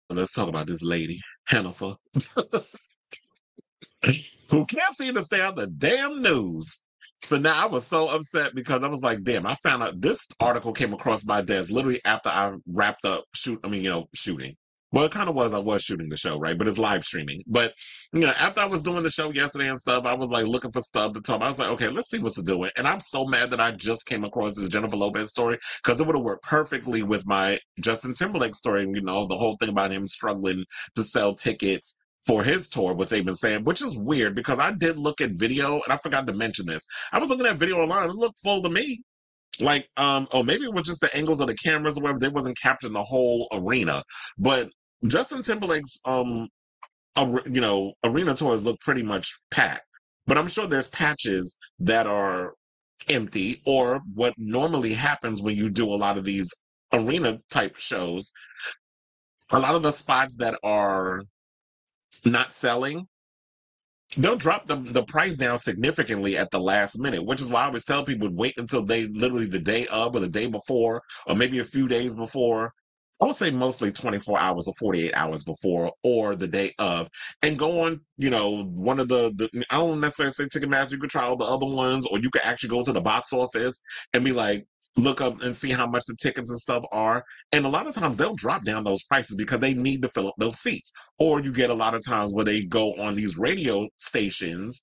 let's talk about this lady, Hannaford, who can't seem to stay on the damn news. So now I was so upset because I was like, damn, I found out this article came across my desk literally after I wrapped up shooting. Well, it kind of was. I was shooting the show, right? But it's live streaming. But, after I was doing the show yesterday and stuff, I was like looking for stuff to talk about. I was like, okay, let's see what's doing. And I'm so mad that I just came across this Jennifer Lopez story because it would have worked perfectly with my Justin Timberlake story. The whole thing about him struggling to sell tickets for his tour, what they've been saying, which is weird because I did look at video and I forgot to mention this. I was looking at video online. It looked full to me. Like, or maybe it was just the angles of the cameras or whatever. They wasn't capturing the whole arena. But Justin Timberlake's, arena tours look pretty much packed. But I'm sure there's patches that are empty, or what normally happens when you do a lot of these arena type shows. A lot of the spots that are not selling, they'll drop the price down significantly at the last minute, which is why I always tell people wait until they literally the day of or the day before, or maybe a few days before. I would say mostly 24 hours or 48 hours before or the day of, and go on, one of the I don't necessarily say Ticketmaster, you could try all the other ones, or you could actually go to the box office and be like, look up and see how much the tickets and stuff are. And a lot of times they'll drop down those prices because they need to fill up those seats. Or you get a lot of times where they go on these radio stations,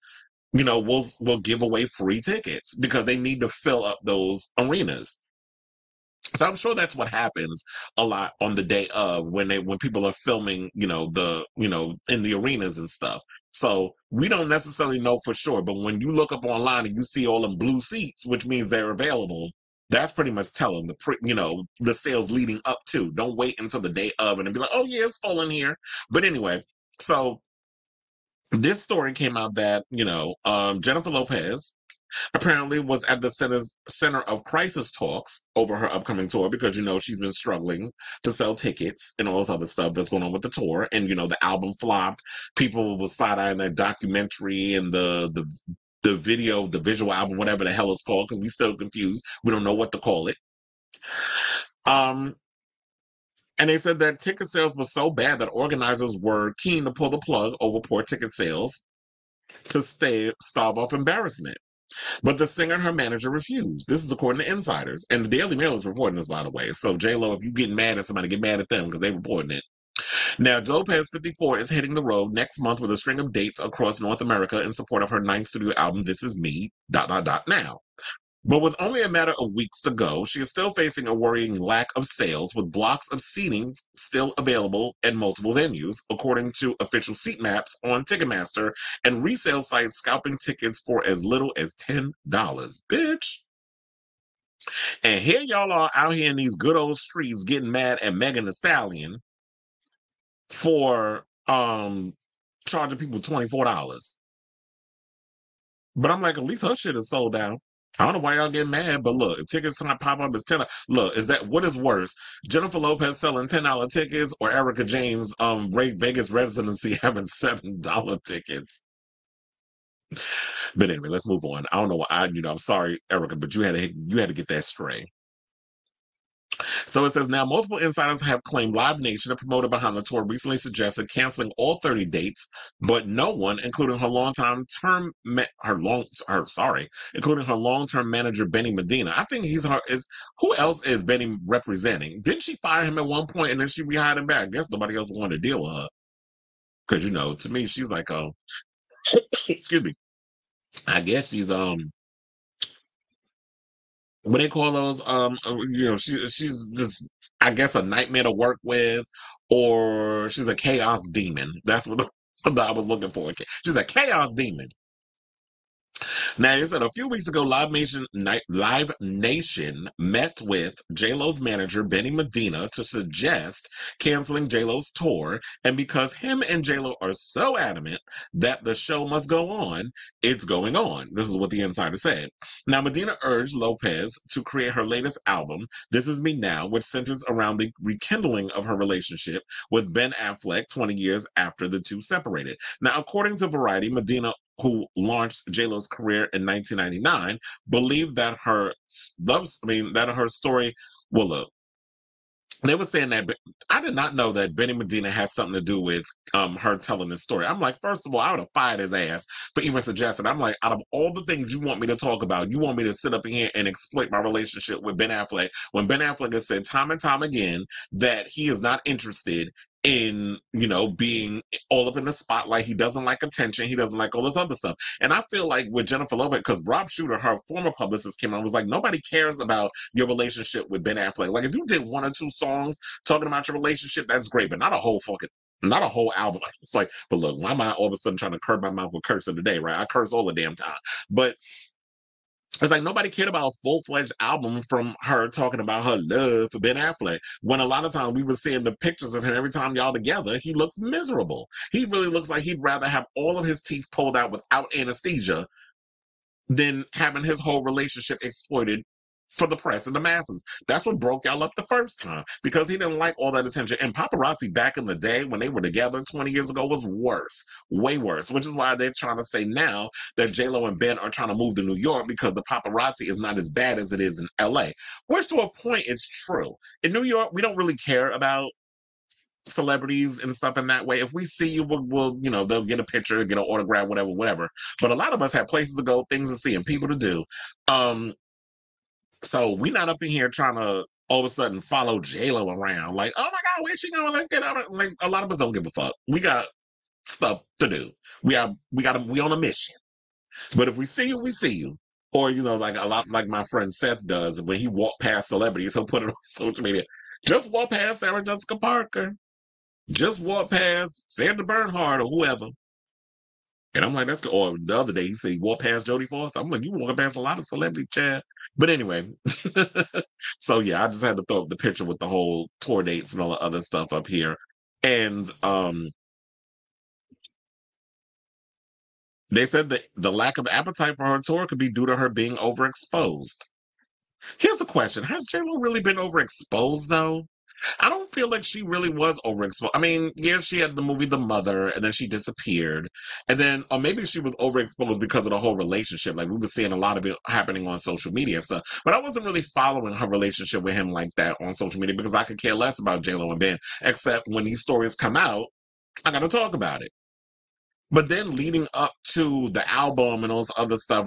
will give away free tickets because they need to fill up those arenas. So I'm sure that's what happens a lot on the day of when people are filming, in the arenas and stuff. So we don't necessarily know for sure, but when you look up online and you see all them blue seats, which means they're available, that's pretty much telling the sales leading up to. Don't wait until the day of and be like, oh yeah, it's full in here. But anyway, so this story came out that Jennifer Lopez apparently was at the center of crisis talks over her upcoming tour because she's been struggling to sell tickets and all this other stuff that's going on with the tour, and the album flopped. People was side-eyeing that documentary and the video, the visual album, whatever the hell it's called, because we still confused. We don't know what to call it. um and they said that ticket sales was so bad that organizers were keen to pull the plug over poor ticket sales to stave off embarrassment. But the singer and her manager refused. This is according to insiders. And the Daily Mail is reporting this, by the way. So, J-Lo, if you getting mad at somebody, get mad at them because they're reporting it. Now, Lopez, 54, is hitting the road next month with a string of dates across North America in support of her ninth studio album, This Is Me, ... now. But with only a matter of weeks to go, she is still facing a worrying lack of sales, with blocks of seating still available at multiple venues, according to official seat maps on Ticketmaster and resale sites scalping tickets for as little as $10. Bitch. And here y'all are out here in these good old streets getting mad at Megan Thee Stallion for charging people $24. But I'm like, at least her shit is sold out. I don't know why y'all get mad, but look, if tickets not pop up, it's $10. Look, what is worse? Jennifer Lopez selling $10 tickets, or Erica James Vegas residency having $7 tickets? But anyway, let's move on. I don't know why I'm sorry, Erica, but you had to get that straight. So it says now multiple insiders have claimed Live Nation, a promoter behind the tour, recently suggested canceling all 30 dates, but no one, including including her long-term manager Benny Medina. I think who else is Benny representing? Didn't she fire him at one point and then she rehired him back? I guess nobody else wanted to deal with her. Because to me, she's like excuse me. I guess she's what they call those she's just, I guess, a nightmare to work with, or she's a chaos demon. That's what I was looking for. She's a chaos demon. Now, it said a few weeks ago, Live Nation met with J-Lo's manager, Benny Medina, to suggest canceling J-Lo's tour. And because him and J-Lo are so adamant that the show must go on, it's going on. This is what the insider said. Now, Medina urged Lopez to create her latest album, This Is Me Now, which centers around the rekindling of her relationship with Ben Affleck 20 years after the two separated. Now, according to Variety, Medina, who launched J-Lo's career in 1999, believed that her story, well, look, They were saying that I did not know that Benny Medina has something to do with her telling this story. I'm like, first of all, I would have fired his ass for even suggesting. I'm like, out of all the things you want me to talk about, you want me to sit up in here and exploit my relationship with Ben Affleck when Ben Affleck has said time and time again that he is not interested in, being all up in the spotlight. He doesn't like attention. He doesn't like all this other stuff. And I feel like with Jennifer Lopez, because Rob Shooter, her former publicist, came on and was like, nobody cares about your relationship with Ben Affleck. Like, if you did 1 or 2 songs talking about your relationship, that's great, but not a whole album. It's like, but look, why am I all of a sudden trying to curb my mouth with cursing today, right? I curse all the damn time. But it's like nobody cared about a full-fledged album from her talking about her love for Ben Affleck. When a lot of times we were seeing the pictures of him every time y'all together, he looks miserable. He really looks like he'd rather have all of his teeth pulled out without anesthesia than having his whole relationship exploited for the press and the masses. That's what broke y'all up the first time, because he didn't like all that attention. And paparazzi back in the day when they were together 20 years ago was worse, way worse, which is why they're trying to say now that J-Lo and Ben are trying to move to New York because the paparazzi is not as bad as it is in LA, which to a point it's true. In New York, we don't really care about celebrities and stuff in that way. If we see you, we'll they'll get a picture, get an autograph, whatever. But a lot of us have places to go, things to see, and people to do. So we not up in here trying to all of a sudden follow J-Lo around. Like, oh my God, where's she going? Let's get out. Like, a lot of us don't give a fuck. We got stuff to do. We on a mission. But if we see you, we see you. Or, like a lot like my friend Seth does, when he walk past celebrities, he'll put it on social media. Just walk past Sarah Jessica Parker. Just walk past Sandra Bernhard or whoever. And I'm like, that's good. Or the other day, he said, walk past Jodie Foster. I'm like, you walking past a lot of celebrity, Chad. But anyway, so yeah, I just had to throw up the picture with the whole tour dates and all the other stuff up here. And they said that the lack of appetite for her tour could be due to her being overexposed. Here's the question. Has J-Lo really been overexposed, though? I don't feel like she really was overexposed. I mean, yeah, she had the movie The Mother, and then she disappeared. And then, or maybe she was overexposed because of the whole relationship. Like, we were seeing a lot of it happening on social media and stuff. But I wasn't really following her relationship with him like that on social media because I could care less about J-Lo and Ben, except when these stories come out, I got to talk about it. But then leading up to the album and all this other stuff,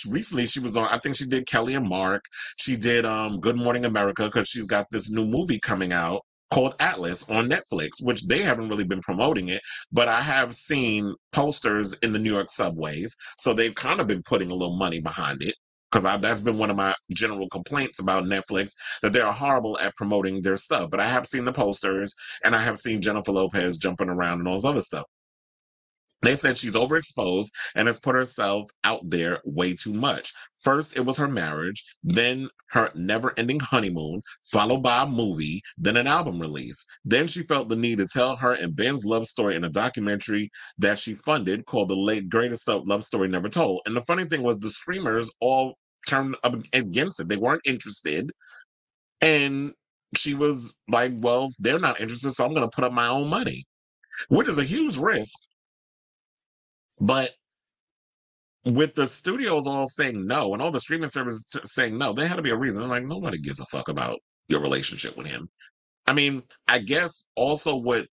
recently she was on, I think she did Kelly and Mark. She did Good Morning America because she's got this new movie coming out called Atlas on Netflix, which they haven't really been promoting it, but I have seen posters in the New York subways. So they've kind of been putting a little money behind it. Because that's been one of my general complaints about Netflix, that they're horrible at promoting their stuff. But I have seen the posters, and I have seen Jennifer Lopez jumping around and all this other stuff. They said she's overexposed and has put herself out there way too much. First, it was her marriage, then her never ending honeymoon, followed by a movie, then an album release. Then she felt the need to tell her and Ben's love story in a documentary that she funded called The Late Greatest Love Story Never Told. And the funny thing was, the streamers all turned up against it. They weren't interested. And she was like, well, they're not interested, so I'm going to put up my own money, which is a huge risk. But with the studios all saying no and all the streaming services saying no, there had to be a reason. Like, nobody gives a fuck about your relationship with him. I mean, I guess also what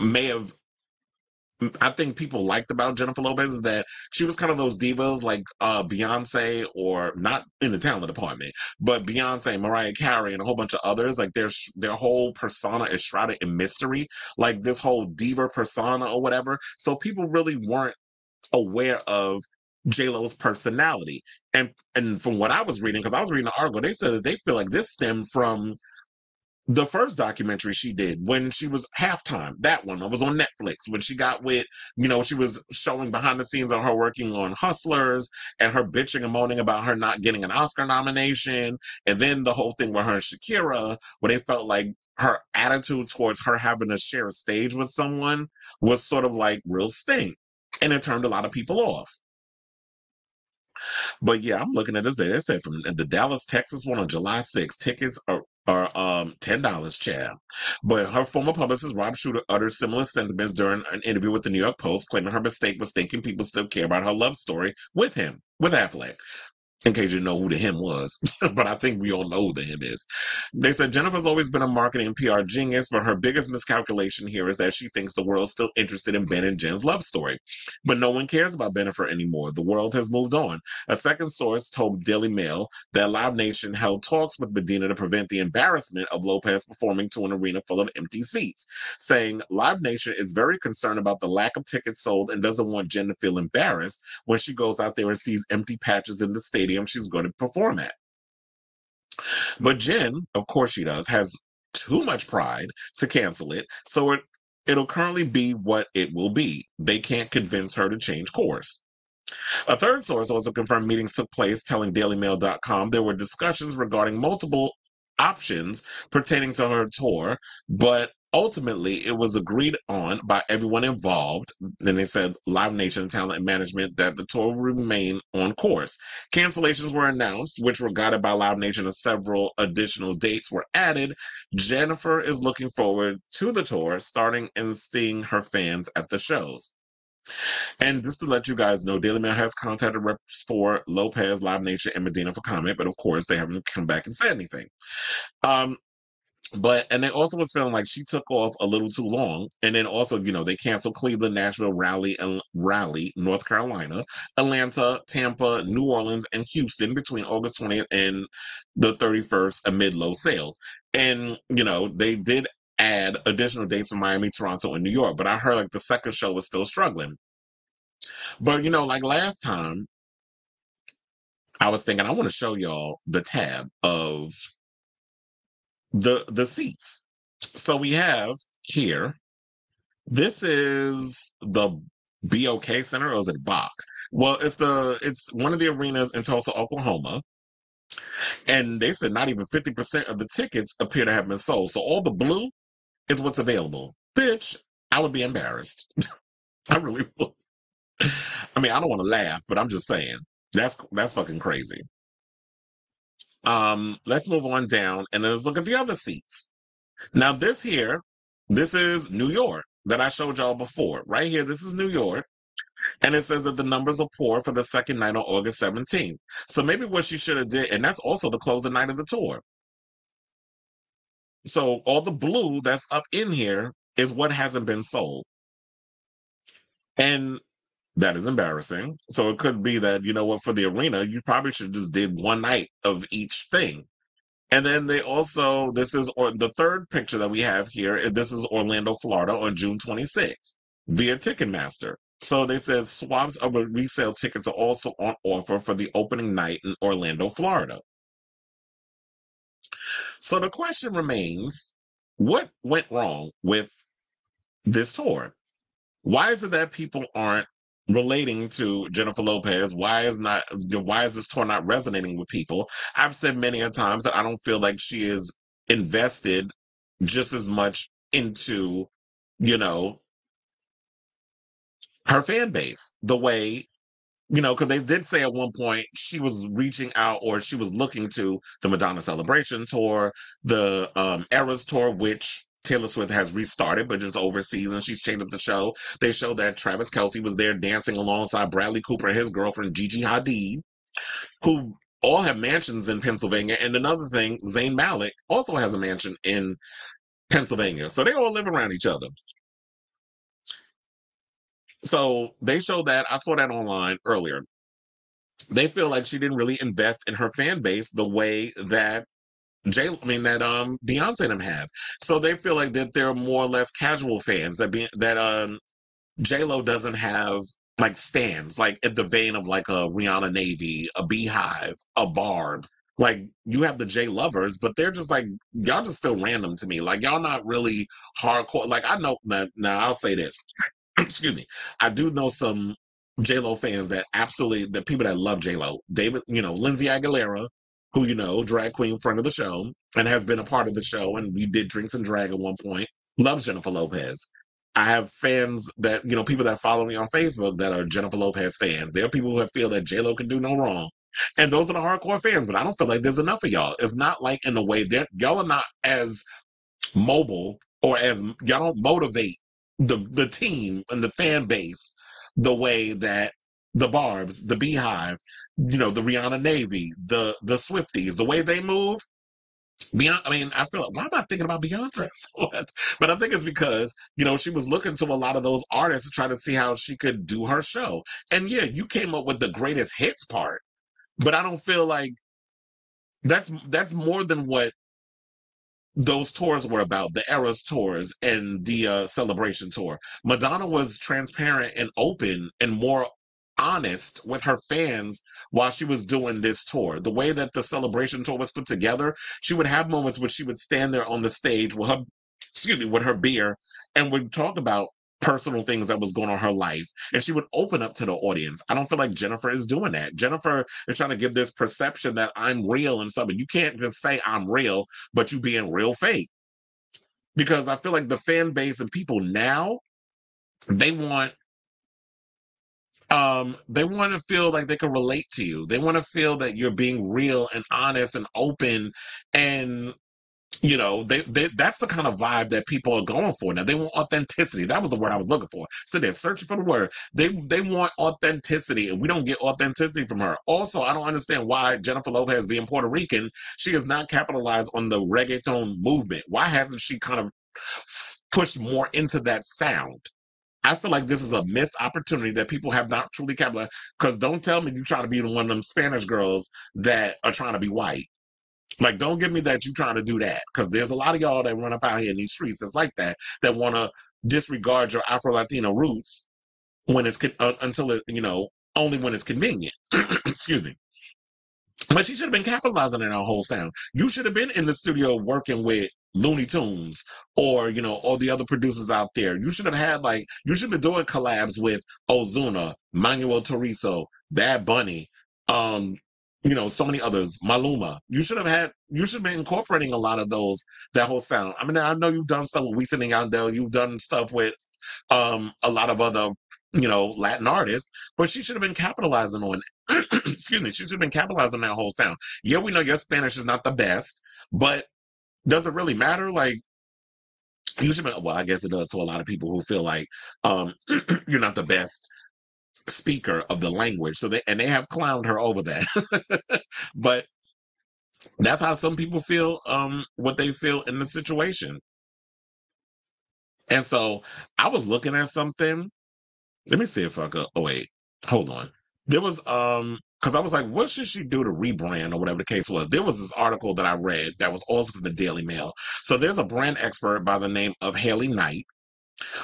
may have, I think people liked about Jennifer Lopez is that she was kind of those divas like Beyonce, or not in the talent department, but Beyonce, Mariah Carey, and a whole bunch of others. Like their whole persona is shrouded in mystery, like this whole diva persona or whatever. So people really weren't aware of J-Lo's personality. And from what I was reading, because I was reading an article, they said that they feel like this stemmed from the first documentary she did when she was Halftime. That one was on Netflix when she got with, she was showing behind the scenes of her working on Hustlers and her bitching and moaning about her not getting an Oscar nomination. And then the whole thing with her and Shakira, where they felt like her attitude towards her having to share a stage with someone was sort of like real stink. And it turned a lot of people off. But yeah, I'm looking at this day. They said from the Dallas, Texas one on July 6th, tickets are $10, Chad. But her former publicist Rob Shooter uttered similar sentiments during an interview with the New York Post, claiming her mistake was thinking people still care about her love story with him, with Affleck. in case you know who the him was, but I think we all know who the him is. They said Jennifer's always been a marketing and PR genius, but her biggest miscalculation here is that she thinks the world's still interested in Ben and Jen's love story. But no one cares about Bennifer anymore. The world has moved on. A second source told Daily Mail that Live Nation held talks with Medina to prevent the embarrassment of Lopez performing to an arena full of empty seats, saying Live Nation is very concerned about the lack of tickets sold and doesn't want Jen to feel embarrassed when she goes out there and sees empty patches in the stadium she's going to perform at. But Jen, of course she does, has too much pride to cancel it, so it'll currently be what it will be. They can't convince her to change course. A third source also confirmed meetings took place, telling DailyMail.com there were discussions regarding multiple options pertaining to her tour, but ultimately it was agreed on by everyone involved. Then they said Live Nation Talent and Management that the tour would remain on course. Cancellations were announced, which were guided by Live Nation, and several additional dates were added. Jennifer is looking forward to the tour, starting and seeing her fans at the shows. And just to let you guys know, Daily Mail has contacted reps for Lopez, Live Nation, and Medina for comment, but of course they haven't come back and said anything. And they also was feeling like she took off a little too long, and then also, they canceled Cleveland, Nashville, Raleigh, North Carolina, Atlanta, Tampa, New Orleans, and Houston between August 20th and the 31st amid low sales. And they did add additional dates from Miami, Toronto, and New York, but I heard like the second show was still struggling. But like last time, I was thinking I want to show y'all the tab of the seats. So we have here, this is the BOK Center, or is it Bach? Well, it's one of the arenas in Tulsa, Oklahoma. And they said not even 50% of the tickets appear to have been sold. So all the blue is what's available. Bitch, I would be embarrassed. I really would. I mean, I don't want to laugh, but I'm just saying that's fucking crazy. Let's move on down and let's look at the other seats. Now, this is New York that I showed y'all before. Right here, this is New York. And it says that the numbers are poor for the second night on August 17th. So maybe what she should have did, and that's also the closing night of the tour. So all the blue that's up in here is what hasn't been sold. And that is embarrassing. So it could be that, for the arena, you probably should just did one night of each thing. And then this is the third picture that we have here. This is Orlando, Florida on June 26th via Ticketmaster. So they said swabs of resale tickets are also on offer for the opening night in Orlando, Florida. So the question remains, what went wrong with this tour? Why is it that people aren't relating to Jennifer Lopez? Why is this tour not resonating with people? I've said many a times that I don't feel like she is invested just as much into, her fan base the way, because they did say at one point she was reaching out, or she was looking to the Madonna Celebration Tour, the Eras Tour, which Taylor Swift has restarted, but just overseas, and she's changed up the show. They showed that Travis Kelce was there dancing alongside Bradley Cooper and his girlfriend Gigi Hadid, who all have mansions in Pennsylvania. And another thing, Zayn Malik also has a mansion in Pennsylvania. So they all live around each other. So they showed that. I saw that online earlier. They feel like she didn't really invest in her fan base the way that Beyonce and them have. So they feel like that they're more or less casual fans, that J-Lo doesn't have like stands, like in the vein of like a Rihanna Navy, a Beehive, a Barb. Like you have the J lovers, but they're just like, y'all just feel random to me. Like y'all not really hardcore. Like I know now I'll say this. Excuse me. I do know some J-Lo fans that absolutely, the people that love J-Lo. David, Lindsay Aguilera, who, drag queen friend of the show and has been a part of the show. And we did Drinks and Drag at one point. Loves Jennifer Lopez. I have fans that, people that follow me on Facebook that are Jennifer Lopez fans. There are people who feel that J-Lo can do no wrong. And those are the hardcore fans, but I don't feel like there's enough of y'all. It's not like in the way that y'all are not as mobile, or as y'all don't motivate the team and the fan base the way that the Barbs, the Beehive, the Rihanna Navy, the Swifties, the way they move. Beyonce, I mean, I feel like, why am I thinking about Beyonce so much? But I think it's because, she was looking to a lot of those artists to try to see how she could do her show. And yeah, you came up with the greatest hits part, but I don't feel like that's more than what those tours were about, the Eras tours and the Celebration tour. Madonna was transparent and open and more honest with her fans while she was doing this tour. The way that the Celebration tour was put together, she would have moments where she would stand there on the stage with her, excuse me, with her beer and would talk about personal things that was going on in her life, and she would open up to the audience. I don't feel like Jennifer is doing that. Jennifer is trying to give this perception that I'm real and something. You can't just say I'm real but you being real fake, because I feel like the fan base and people now, they want they want to feel like they can relate to you. They want to feel that you're being real and honest and open, and they that's the kind of vibe that people are going for now. They want authenticity. That was the word I was looking for. So they're searching for the word. They want authenticity, and we don't get authenticity from her. Also, I don't understand why Jennifer Lopez, being Puerto Rican, she has not capitalized on the reggaeton movement. Why hasn't she kind of pushed more into that sound? I feel like this is a missed opportunity that people have not truly capitalized. Because don't tell me you try to be one of them Spanish girls that are trying to be white. Like, don't give me that you trying to do that, because there's a lot of y'all that run up out here in these streets that's like that want to disregard your Afro Latino roots when it's until it only when it's convenient. Excuse me. But she should have been capitalizing on our whole sound. You should have been in the studio working with Looney Tunes or, all the other producers out there. You should have had you should have been doing collabs with Ozuna, Manuel Turizo, Bad Bunny, so many others, Maluma. You should have been incorporating a lot of that whole sound. I mean, I know you've done stuff with Wisin and Yandel, you've done stuff with a lot of other Latin artists, but she should have been capitalizing on excuse me, she should have been capitalizing on that whole sound. Yeah, we know your Spanish is not the best, but does it really matter? Like, you should be, well, I guess it does to a lot of people who feel like you're not the best speaker of the language. So they have clowned her over that. But that's how some people feel, what they feel in the situation. And so I was looking at something. Let me see if I could. Oh wait, hold on. There was because I was like, what should she do to rebrand or whatever the case was? There was this article that I read that was also from the Daily Mail. So there's a brand expert by the name of Haley Knight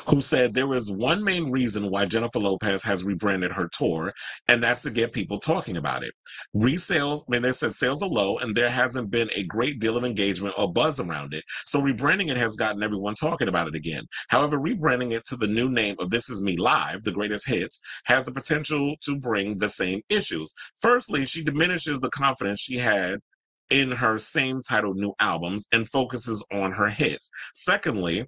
who said there is one main reason why Jennifer Lopez has rebranded her tour, and that's to get people talking about it. Resales, I mean, they said sales are low, and there hasn't been a great deal of engagement or buzz around it. So rebranding it has gotten everyone talking about it again. However, rebranding it to the new name of This Is Me Live, the greatest hits, has the potential to bring the same issues. Firstly, she diminishes the confidence she had in her same titled new albums and focuses on her hits. Secondly,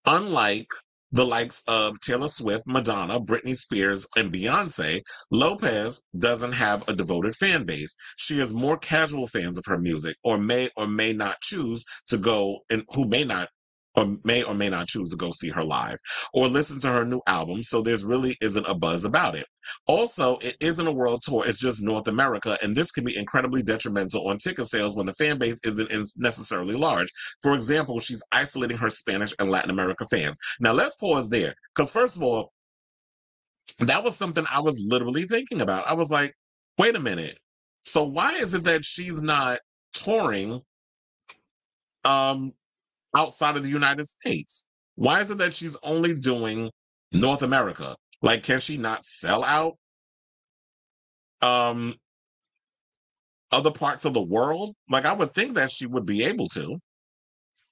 unlike the likes of Taylor Swift, Madonna, Britney Spears, and Beyonce, Lopez doesn't have a devoted fan base. She has more casual fans of her music, or may not choose to go, and who may or may not choose to go see her live or listen to her new album. So there's really isn't a buzz about it. Also, it isn't a world tour, it's just North America, and this can be incredibly detrimental on ticket sales when the fan base isn't necessarily large. For example, she's isolating her Spanish and Latin America fans. Now, let's pause there, because first of all, that was something I was literally thinking about. I was like, wait a minute. So why is it that she's not touring um, outside of the United States? Why is it that she's only doing North America? Like, can she not sell out um, other parts of the world? Like, I would think that she would be able to,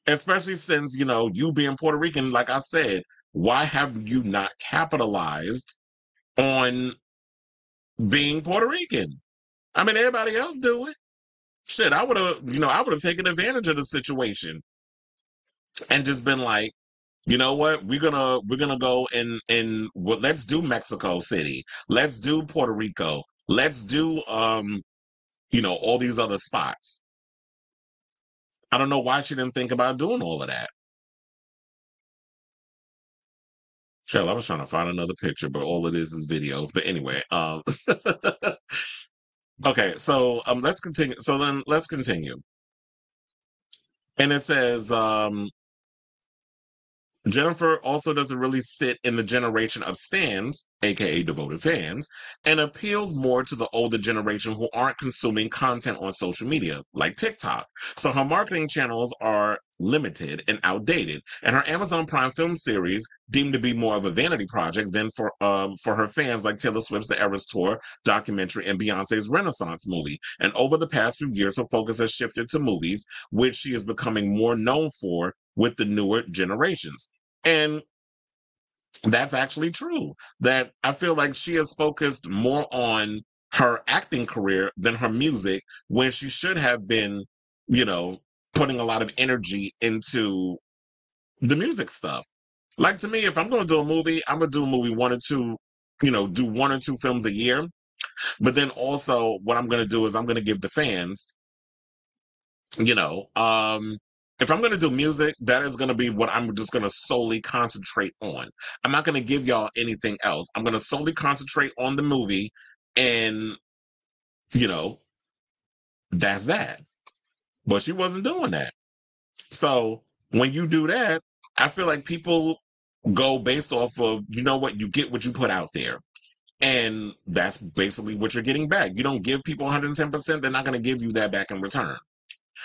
especially since, you being Puerto Rican, like I said, why have you not capitalized on being Puerto Rican? I mean, everybody else do it. Shit, I would have taken advantage of the situation and just been like, you know what, we're gonna go and let's do Mexico City, let's do Puerto Rico, let's do all these other spots. I don't know why she didn't think about doing all of that. Shell, I was trying to find another picture, but all it is videos. But anyway, okay, so let's continue. So then let's continue. And it says, Jennifer also doesn't really sit in the generation of stans, aka devoted fans, and appeals more to the older generation who aren't consuming content on social media, like TikTok. So her marketing channels are limited and outdated, and her Amazon Prime film series deemed to be more of a vanity project than for her fans, like Taylor Swift's The Eras Tour documentary and Beyonce's Renaissance movie. And over the past few years, her focus has shifted to movies, which she is becoming more known for with the newer generations. And that's actually true. That I feel like she has focused more on her acting career than her music when she should have been, you know, putting a lot of energy into the music stuff. Like to me, if I'm going to do a movie, I'm going to do a movie one or two, do one or two films a year. But then also what I'm going to do is I'm going to give the fans you know if I'm going to do music, that is going to be what I'm just going to solely concentrate on. I'm not going to give y'all anything else. I'm going to solely concentrate on the movie, and you know that's that. But she wasn't doing that. So when you do that, I feel like people go based off of, what, you get what you put out there, and that's basically what you're getting back. You don't give people 110%, they're not going to give you that back in return.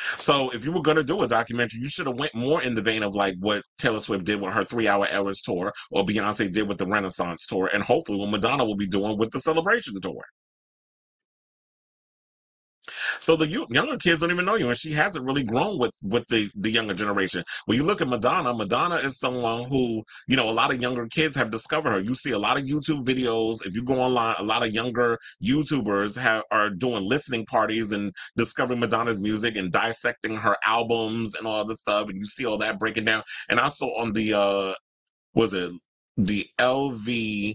So if you were going to do a documentary, you should have went more in the vein of like what Taylor Swift did with her 3 Hour Eras tour, or Beyonce did with the Renaissance tour, and hopefully what Madonna will be doing with the Celebration tour. So the younger kids don't even know you, and she hasn't really grown with the younger generation. When you look at Madonna, Madonna is someone who, a lot of younger kids have discovered her. You see a lot of YouTube videos. If you go online, a lot of younger YouTubers are doing listening parties and discovering Madonna's music and dissecting her albums and all this stuff. And you see all that breaking down. And I saw on was it the LV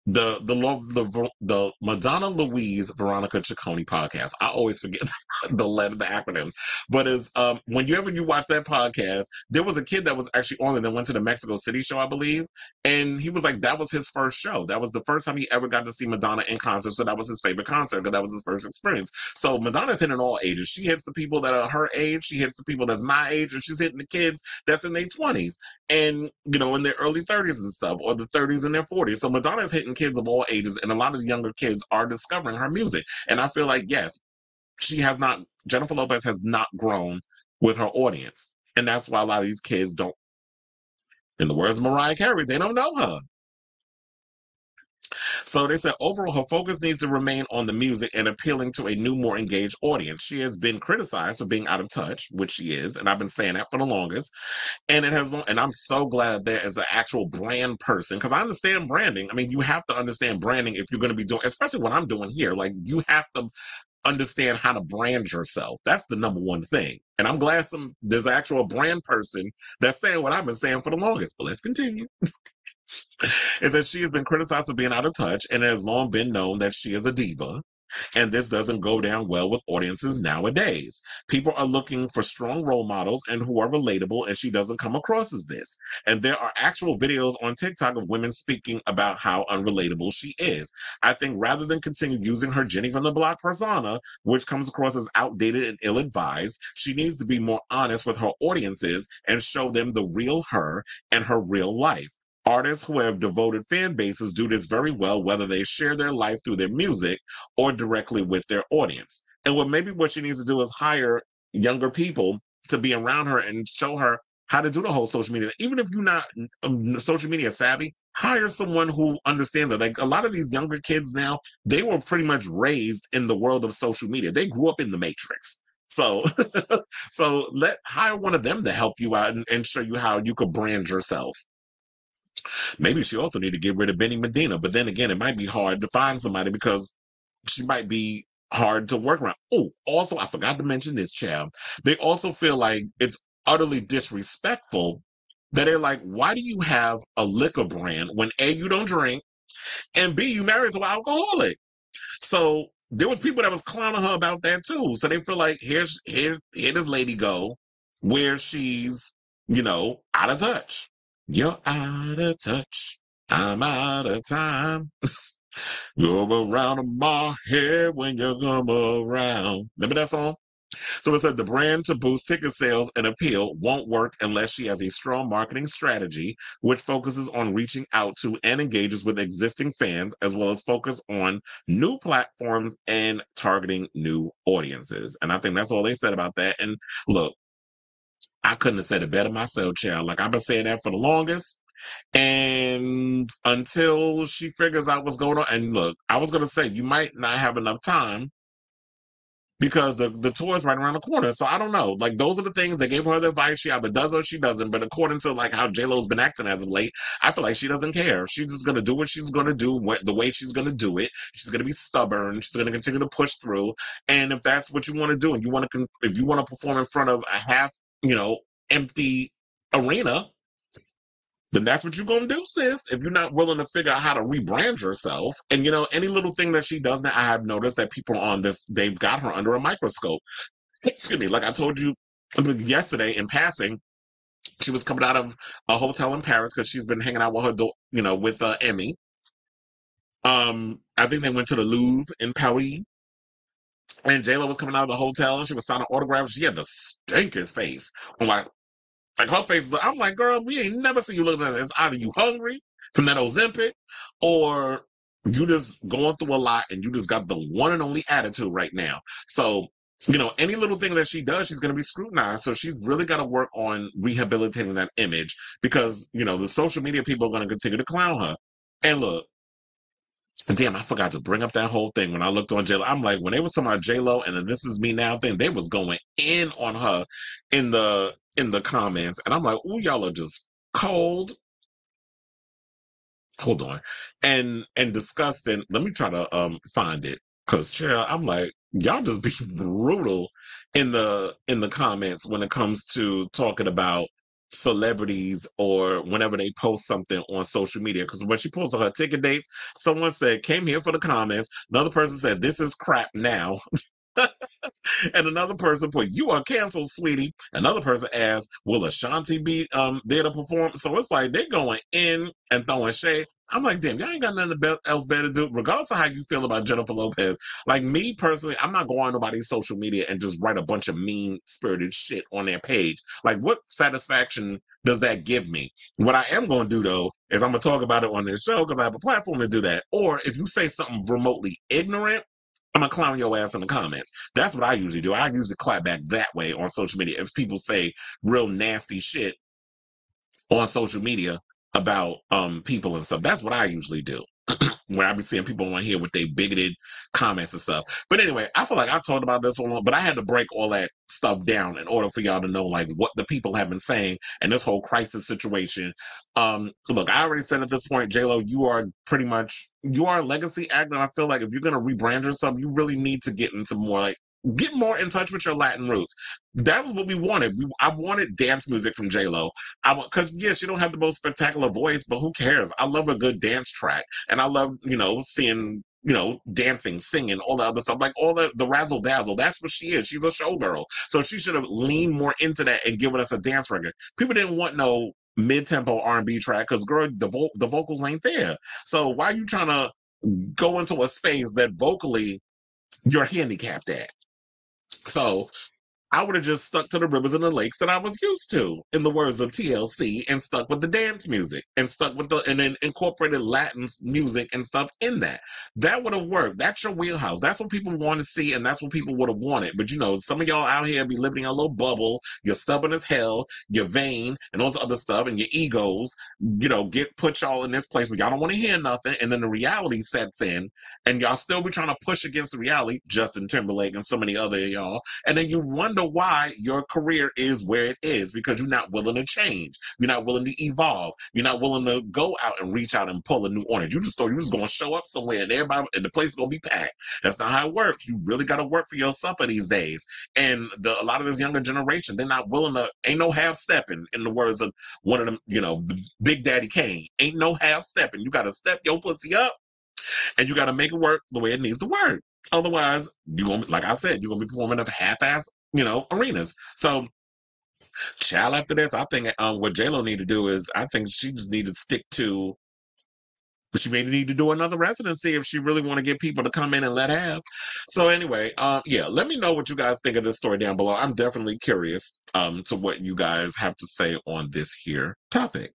the Madonna Louise Veronica Ciccone podcast. I always forget the acronyms, but is whenever you watch that podcast, there was a kid that was actually on it that went to the Mexico City show, I believe, and he was like that was his first show. That was the first time he ever got to see Madonna in concert, so that was his favorite concert because that was his first experience. So Madonna's hitting all ages. She hits the people that are her age, she hits the people that's my age, and she's hitting the kids that's in their 20s and in their early 30s and stuff, or the 30s and their 40s. So Madonna's hitting kids of all ages, and a lot of the younger kids are discovering her music. And I feel like, yes, Jennifer Lopez has not grown with her audience. And that's why a lot of these kids don't, in the words of Mariah Carey, they don't know her. So they said overall, her focus needs to remain on the music and appealing to a new, more engaged audience. She has been criticized for being out of touch, which she is, and I've been saying that for the longest. And I'm so glad there is an actual brand person, because I understand branding. I mean, you have to understand branding if you're going to be doing, especially what I'm doing here. Like, you have to understand how to brand yourself. That's the number one thing. And I'm glad there's an actual brand person that's saying what I've been saying for the longest. But let's continue. Is that she has been criticized for being out of touch, and it has long been known that she is a diva. And this doesn't go down well with audiences nowadays. People are looking for strong role models and who are relatable, and she doesn't come across as this. And there are actual videos on TikTok of women speaking about how unrelatable she is. I think rather than continue using her Jenny from the Block persona, which comes across as outdated and ill-advised, she needs to be more honest with her audiences and show them the real her and her real life. Artists who have devoted fan bases do this very well, whether they share their life through their music or directly with their audience. And what she needs to do is hire younger people to be around her and show her how to do the whole social media. Even if you're not social media savvy, hire someone who understands it. Like a lot of these younger kids now, they were pretty much raised in the world of social media. They grew up in the Matrix. So, hire one of them to help you out and show you how you could brand yourself. Maybe she also need to get rid of Benny Medina, but then again, it might be hard to find somebody because she might be hard to work around. Oh, also, I forgot to mention this, child. They also feel like it's utterly disrespectful that they're like, why do you have a liquor brand when A, you don't drink, and B, you married to an alcoholic? So there was people that was clowning her about that too. So they feel like here this lady go where she's, out of touch. You're out of touch. I'm out of time. Go around in my head when you come around. Remember that song? So it said the brand to boost ticket sales and appeal won't work unless she has a strong marketing strategy, which focuses on reaching out to and engages with existing fans, as well as focus on new platforms and targeting new audiences. And I think that's all they said about that. And look, I couldn't have said it better myself, child. Like I've been saying that for the longest. And until she figures out what's going on, and look, I was gonna say you might not have enough time because the tour is right around the corner. So I don't know. Like those are the things they gave her the advice. She either does or she doesn't. But according to like how J-Lo's been acting as of late, I feel like she doesn't care. She's just gonna do what she's gonna do, the way she's gonna do it. She's gonna be stubborn. She's gonna continue to push through. And if that's what you want to do, and you want to, if you want to perform in front of a half, empty arena, then that's what you're gonna do, sis. If you're not willing to figure out how to rebrand yourself, and any little thing that she does now, I have noticed that people on this, they've got her under a microscope. Excuse me, like I told you yesterday in passing, she was coming out of a hotel in Paris because she's been hanging out with with Emmy. I think they went to the Louvre in Paris, and J Lo was coming out of the hotel and she was signing autographs. She had the stinkest face. I'm like her face, I'm like, girl, we ain't never seen you looking at this. Either you hungry from that Ozempic, or you just going through a lot and you just got the one and only attitude right now. So, any little thing that she does, she's going to be scrutinized. So she's really got to work on rehabilitating that image because, the social media people are going to continue to clown her. And look, damn, I forgot to bring up that whole thing when I looked on J-Lo. I'm like, when they was talking about J-Lo and the This Is Me Now thing, they was going in on her in the comments. And I'm like, ooh, y'all are just cold. Hold on. And disgusting. Let me try to find it. Cause child, I'm like, y'all just be brutal in the comments when it comes to talking about celebrities or whenever they post something on social media. Because when she posted her ticket dates, someone said, came here for the comments. Another person said, this is crap now. And another person put, you are canceled, sweetie. Another person asked, will Ashanti be there to perform? So it's like they're going in and throwing shade. I'm like, damn, y'all ain't got nothing else better to do, regardless of how you feel about Jennifer Lopez. Like me personally, I'm not going on nobody's social media and just write a bunch of mean spirited shit on their page. Like, what satisfaction does that give me? What I am going to do though is I'm going to talk about it on this show because I have a platform to do that. Or if you say something remotely ignorant, I'm gonna clown your ass in the comments. That's what I usually do. I usually clap back that way on social media. If people say real nasty shit on social media about people and stuff, that's what I usually do. Where I be seeing people on here with their bigoted comments and stuff. But anyway, I feel like I've talked about this one, but I had to break all that stuff down in order for y'all to know like what the people have been saying and this whole crisis situation. Look, I already said at this point, J-Lo, you are a legacy actor. And I feel like if you're gonna rebrand yourself, you really need to get more in touch with your Latin roots. That was what we wanted. I wanted dance music from J-Lo. Because yes, you don't have the most spectacular voice, but who cares? I love a good dance track. And I love, seeing, dancing, singing, all the other stuff, like all the razzle dazzle. That's what she is. She's a showgirl. So she should have leaned more into that and given us a dance record. People didn't want no mid-tempo R&B track because, girl, the vocals ain't there. So why are you trying to go into a space that vocally you're handicapped at? So I would have just stuck to the rivers and the lakes that I was used to, in the words of TLC, and stuck with the dance music and and then incorporated Latin music and stuff in that. That would have worked. That's your wheelhouse. That's what people want to see, and that's what people would have wanted. But some of y'all out here be living in a little bubble. You're stubborn as hell. You're vain, and all this other stuff, and your egos, put y'all in this place where y'all don't want to hear nothing, and then the reality sets in, and y'all still be trying to push against the reality. Justin Timberlake and so many other y'all. And then you wonder why your career is where it is because you're not willing to change. You're not willing to evolve. You're not willing to go out and reach out and pull a new audience. You just thought you was going to show up somewhere and everybody and the place is going to be packed. That's not how it works. You really got to work for your supper these days. And a lot of this younger generation, they're not willing to, ain't no half stepping, in the words of one of them, Big Daddy Kane. Ain't no half stepping. You got to step your pussy up and you got to make it work the way it needs to work. Otherwise, like I said, you're gonna be performing at half-ass, arenas. So Child, after this, I think what J-Lo need to do is, I think she just need to stick to, she may need to do another residency if she really want to get people to come in and let have. So anyway, yeah, let me know what you guys think of this story down below. I'm definitely curious to what you guys have to say on this here topic.